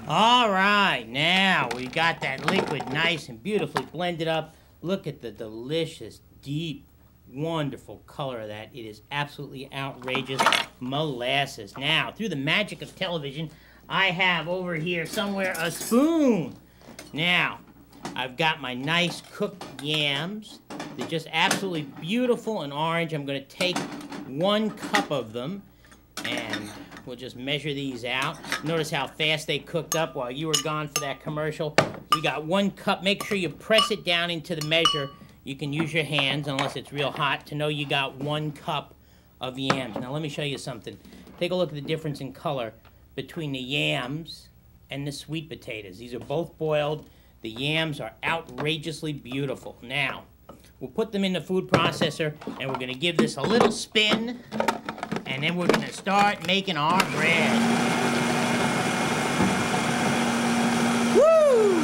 All right, now we got that liquid nice and beautifully blended up. Look at the delicious, deep, wonderful color of that. It is absolutely outrageous molasses. Now, through the magic of television, I have over here somewhere a spoon. Now, I've got my nice cooked yams. They're just absolutely beautiful and orange. I'm going to take 1 cup of them, and we'll just measure these out. Notice how fast they cooked up while you were gone for that commercial. We got 1 cup. Make sure you press it down into the measure. You can use your hands, unless it's real hot, to know you got 1 cup of yams. Now, let me show you something. Take a look at the difference in color between the yams and the sweet potatoes. These are both boiled. The yams are outrageously beautiful. Now, we'll put them in the food processor, and we're going to give this a little spin, and then we're going to start making our bread. Woo!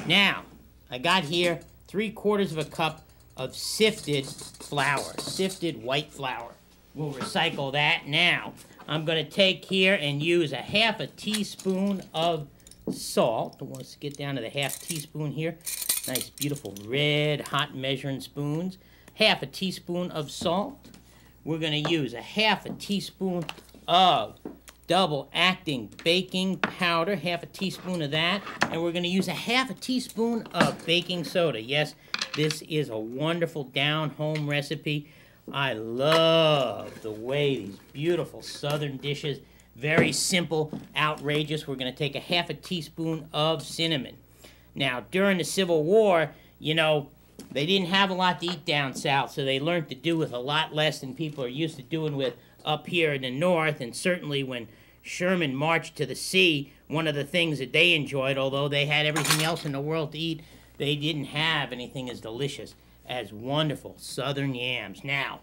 Now, I got here 3/4 of a cup of sifted flour, sifted white flour. We'll recycle that. Now, I'm going to take here and use a 1/2 teaspoon of salt. Let's get down to the 1/2 teaspoon here. Nice, beautiful, red, hot measuring spoons. 1/2 teaspoon of salt. We're going to use a 1/2 teaspoon of double-acting baking powder, 1/2 teaspoon of that. And we're going to use a 1/2 teaspoon of baking soda. Yes, this is a wonderful down-home recipe. I love the way these beautiful southern dishes, very simple, outrageous. We're going to take a 1/2 teaspoon of cinnamon. Now, during the Civil War, you know, they didn't have a lot to eat down south, so they learned to do with a lot less than people are used to doing with up here in the north. And certainly when Sherman marched to the sea, one of the things that they enjoyed, although they had everything else in the world to eat, they didn't have anything as delicious as wonderful southern yams. Now,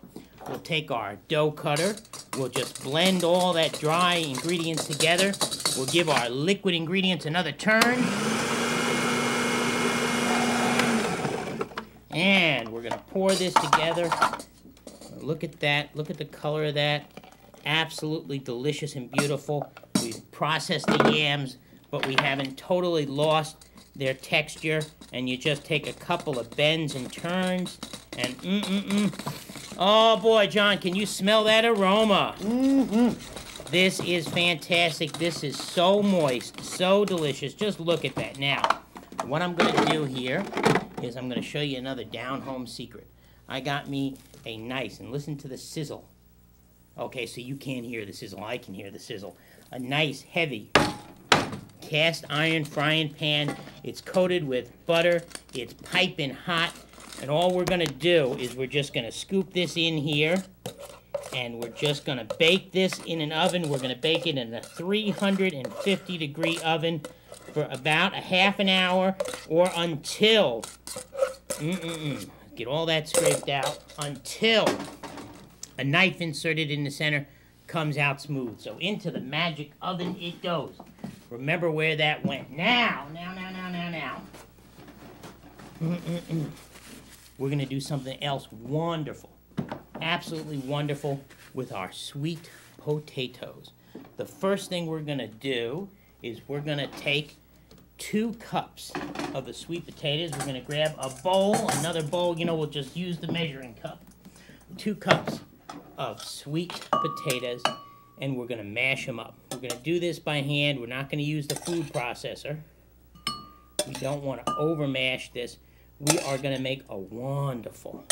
we'll take our dough cutter. We'll just blend all that dry ingredients together. We'll give our liquid ingredients another turn. And we're going to pour this together. Look at that. Look at the color of that. Absolutely delicious and beautiful. We've processed the yams, but we haven't totally lost their texture. And you just take a couple of bends and turns. And oh boy, John, can you smell that aroma? This is fantastic. This is so moist, so delicious. Just look at that. Now, what I'm going to do here is I'm going to show you another down-home secret. I got me a nice, and listen to the sizzle. Okay, so you can't hear the sizzle. I can hear the sizzle. A nice, heavy cast iron frying pan. It's coated with butter. It's piping hot. And all we're going to do is we're just going to scoop this in here. And we're just going to bake this in an oven. We're going to bake it in a 350-degree oven for about a ½ an hour, or until, get all that scraped out, until a knife inserted in the center comes out smooth. So into the magic oven it goes. Remember where that went. Now. We're going to do something else wonderful, absolutely wonderful, with our sweet potatoes. The first thing we're going to do is we're going to take 2 cups of the sweet potatoes. We're going to grab a bowl, another bowl, you know, we'll just use the measuring cup. 2 cups of sweet potatoes, and we're going to mash them up. We're going to do this by hand. We're not going to use the food processor. We don't want to over mash this. We are going to make a wonderful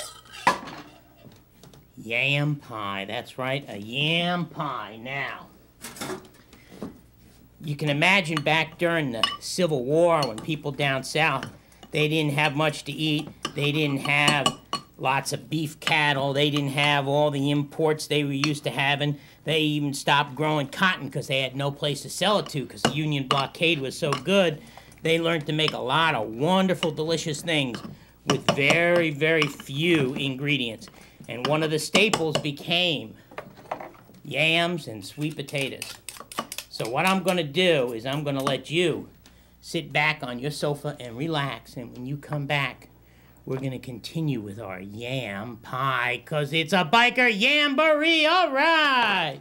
yam pie. That's right, a yam pie. Now, you can imagine back during the Civil War when people down south, they didn't have much to eat. They didn't have lots of beef cattle. They didn't have all the imports they were used to having. They even stopped growing cotton because they had no place to sell it to because the Union blockade was so good. They learned to make a lot of wonderful, delicious things with very, very few ingredients. And one of the staples became yams and sweet potatoes. So what I'm going to do is I'm going to let you sit back on your sofa and relax. And when you come back, we're going to continue with our yam pie, because it's a biker yamboree. All right.